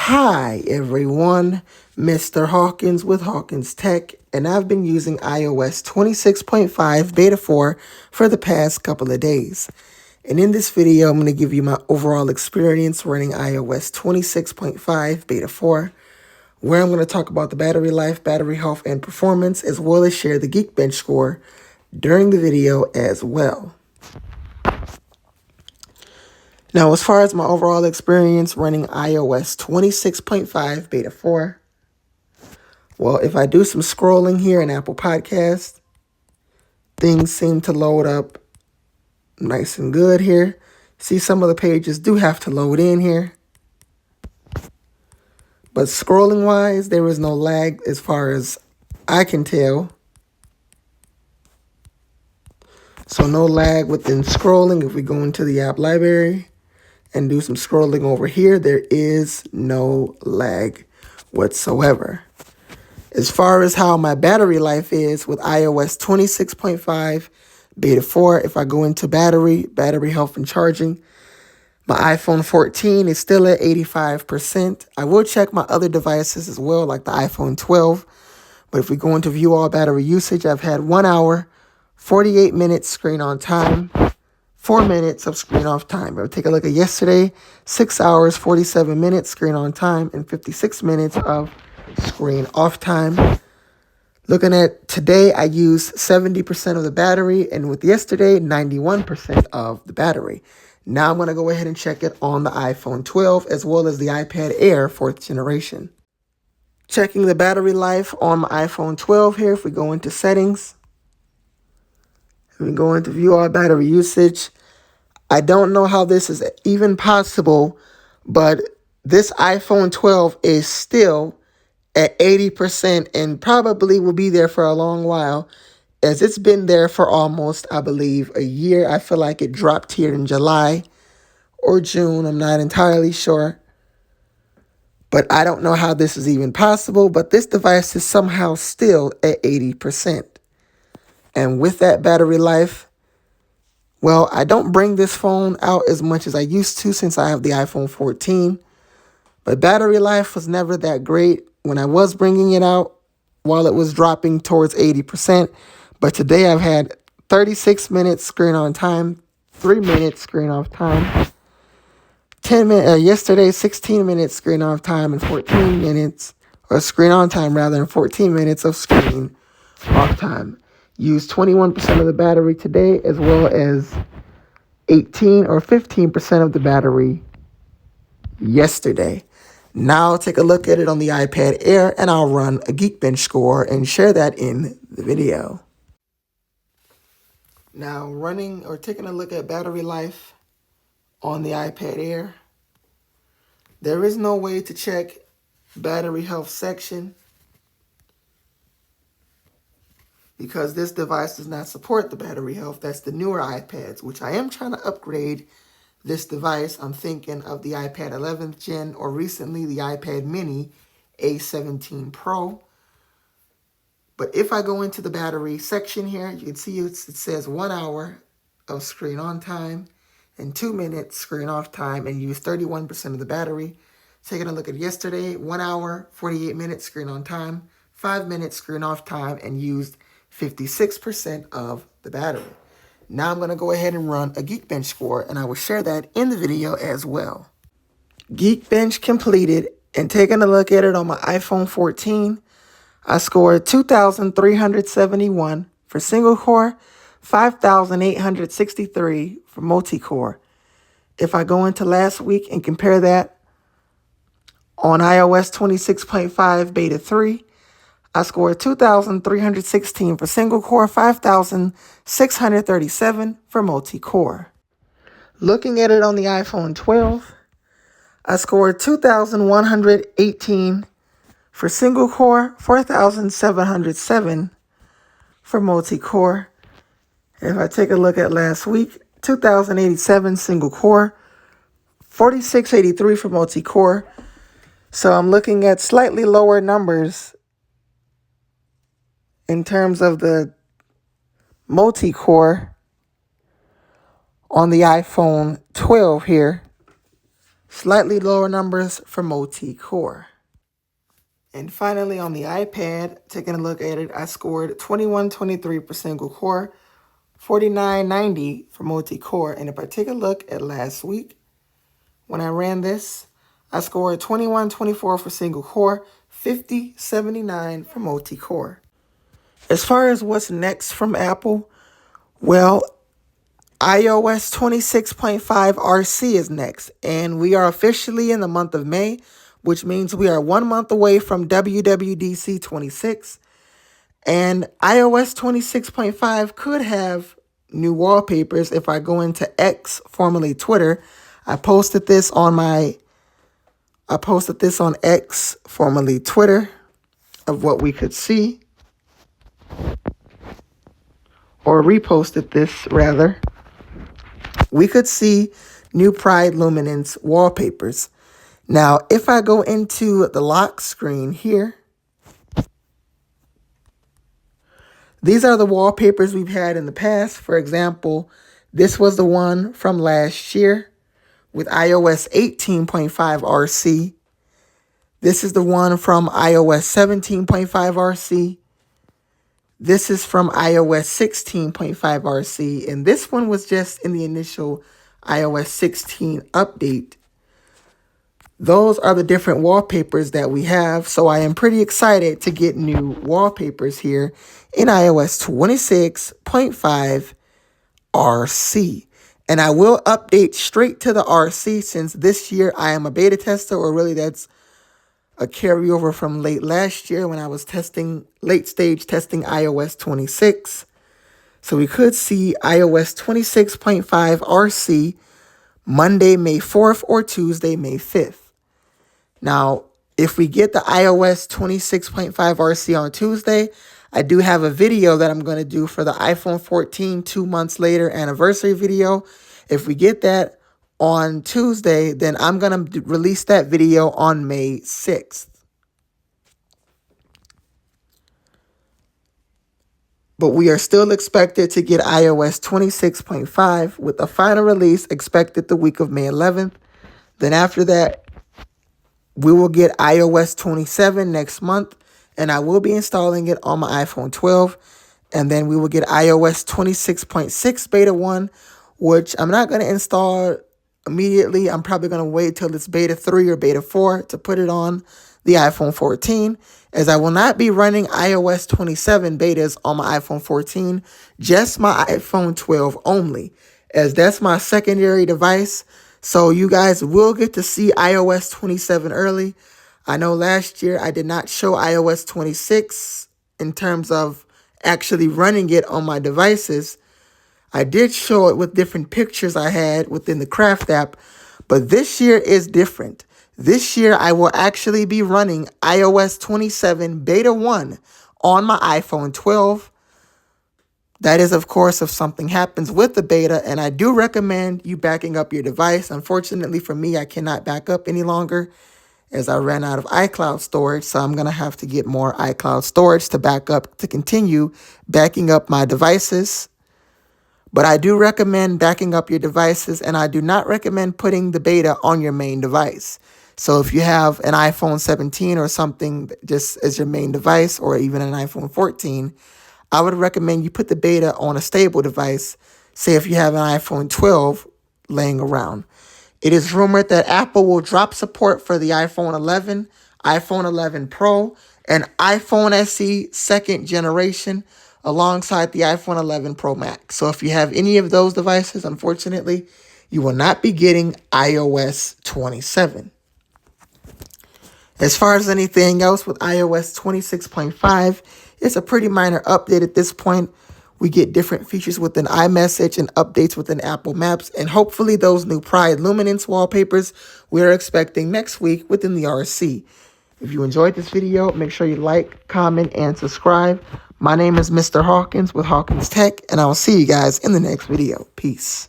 Hi everyone, Mr. Hawkins with Hawkins Tech, and I've been using iOS 26.5 Beta 4 for the past couple of days. And in this video, I'm going to give you my overall experience running iOS 26.5 Beta 4, where I'm going to talk about the battery life, battery health, and performance, as well as share the Geekbench score during the video as well. Now, as far as my overall experience running iOS 26.5 Beta 4, well, if I do some scrolling here in Apple Podcasts, things seem to load up nice and good here. See, some of the pages do have to load in here. But scrolling-wise, there is no lag as far as I can tell. So no lag within scrolling. If we go into the app library and do some scrolling over here, there is no lag whatsoever. As far as how my battery life is with iOS 26.5 Beta 4, if I go into battery health and charging, my iPhone 14 is still at 85%. I will check my other devices as well, like the iPhone 12. But if we go into view all battery usage, I've had 1 hour, 48 minutes screen on time, 4 minutes of screen off time. But take a look at yesterday, 6 hours, 47 minutes screen on time, and 56 minutes of screen off time. Looking at today, I used 70% of the battery, and with yesterday, 91% of the battery. Now I'm going to go ahead and check it on the iPhone 12 as well as the iPad Air 4th generation. Checking the battery life on my iPhone 12 here. If we go into settings, we go into view all battery usage. I don't know how this is even possible, but this iPhone 12 is still at 80% and probably will be there for a long while, as it's been there for almost, I believe, a year. I feel like it dropped here in July or June. I'm not entirely sure. But I don't know how this is even possible, but this device is somehow still at 80%. And with that battery life, well, I don't bring this phone out as much as I used to since I have the iPhone 14. But battery life was never that great when I was bringing it out while it was dropping towards 80%. But today I've had 36 minutes screen on time, 3 minutes screen off time. 10 minutes, yesterday, 16 minutes screen off time and 14 minutes, or screen on time rather, and 14 minutes of screen off time. Used 21% of the battery today, as well as 18 or 15% of the battery yesterday. Now I'll take a look at it on the iPad Air, and I'll run a Geekbench score and share that in the video. Now running or taking a look at battery life on the iPad Air, there is no way to check battery health section because this device does not support the battery health. That's the newer iPads, which I am trying to upgrade this device. I'm thinking of the iPad 11th gen or recently the iPad mini A17 Pro. But if I go into the battery section here, you can see it says 1 hour of screen on time and 2 minutes screen off time, and use 31% of the battery. Taking a look at yesterday, 1 hour, 48 minutes screen on time, 5 minutes screen off time, and used 56% of the battery. Now I'm going to go ahead and run a Geekbench score, and I will share that in the video as well. Geekbench completed, and taking a look at it on my iPhone 14, I scored 2,371 for single core, 5,863 for multi-core. If I go into last week and compare that on iOS 26.5 Beta 3, I scored 2,316 for single core, 5,637 for multi-core. Looking at it on the iPhone 12, I scored 2,118 for single core, 4,707 for multi-core. If I take a look at last week, 2,087 single core, 4,683 for multi-core. So I'm looking at slightly lower numbers in terms of the multi-core on the iPhone 12 here. Slightly lower numbers for multi-core. And finally, on the iPad, taking a look at it, I scored 2123 for single core, 4990 for multi-core. And if I take a look at last week, when I ran this, I scored 2124 for single core, 5079 for multi-core. As far as what's next from Apple, well, iOS 26.5 RC is next, and we are officially in the month of May, which means we are 1 month away from WWDC 26, and iOS 26.5 could have new wallpapers. If I go into X, formerly Twitter, I posted this on X, formerly Twitter, of what we could see, or reposted this rather. We could see new Pride Luminance wallpapers. Now, if I go into the lock screen here, these are the wallpapers we've had in the past. For example, this was the one from last year with iOS 18.5 RC. This is the one from iOS 17.5 RC. This is from iOS 16.5 RC, and this one was just in the initial iOS 16 update. Those are the different wallpapers that we have, so I am pretty excited to get new wallpapers here in iOS 26.5 RC. And I will update straight to the RC since this year I am a beta tester, or really that's a carryover from late last year when I was late stage testing iOS 26. So we could see iOS 26.5 RC Monday, May 4th or Tuesday, May 5th. Now, if we get the iOS 26.5 RC on Tuesday, I do have a video that I'm going to do for the iPhone 14 2 months later anniversary video. If we get that on Tuesday, then I'm going to release that video on May 6th. But we are still expected to get iOS 26.5 with a final release expected the week of May 11th. Then after that, we will get iOS 27 next month, and I will be installing it on my iPhone 12. And then we will get iOS 26.6 Beta 1, which I'm not going to install immediately. I'm probably going to wait till it's Beta 3 or Beta 4 to put it on the iPhone 14, as I will not be running iOS 27 betas on my iPhone 14, just my iPhone 12 only, as that's my secondary device. So you guys will get to see iOS 27 early. I know last year I did not show iOS 26 in terms of actually running it on my devices. I did show it with different pictures I had within the Craft app, but this year is different. This year I will actually be running iOS 27 Beta 1 on my iPhone 12. That is, of course, if something happens with the beta, and I do recommend you backing up your device. Unfortunately for me, I cannot back up any longer as I ran out of iCloud storage, so I'm going to have to get more iCloud storage to back up to continue backing up my devices. But I do recommend backing up your devices, and I do not recommend putting the beta on your main device. So if you have an iPhone 17 or something just as your main device, or even an iPhone 14, I would recommend you put the beta on a stable device, say if you have an iPhone 12 laying around. It is rumored that Apple will drop support for the iPhone 11, iPhone 11 Pro, and iPhone SE second generation alongside the iPhone 11 Pro Max. So if you have any of those devices, unfortunately, you will not be getting iOS 27. As far as anything else with iOS 26.5, it's a pretty minor update at this point. We get different features within iMessage and updates within Apple Maps, and hopefully those new Pride Luminance wallpapers we are expecting next week within the RC. If you enjoyed this video, make sure you like, comment, and subscribe. My name is Mr. Hawkins with Hawkins Tech, and I will see you guys in the next video. Peace.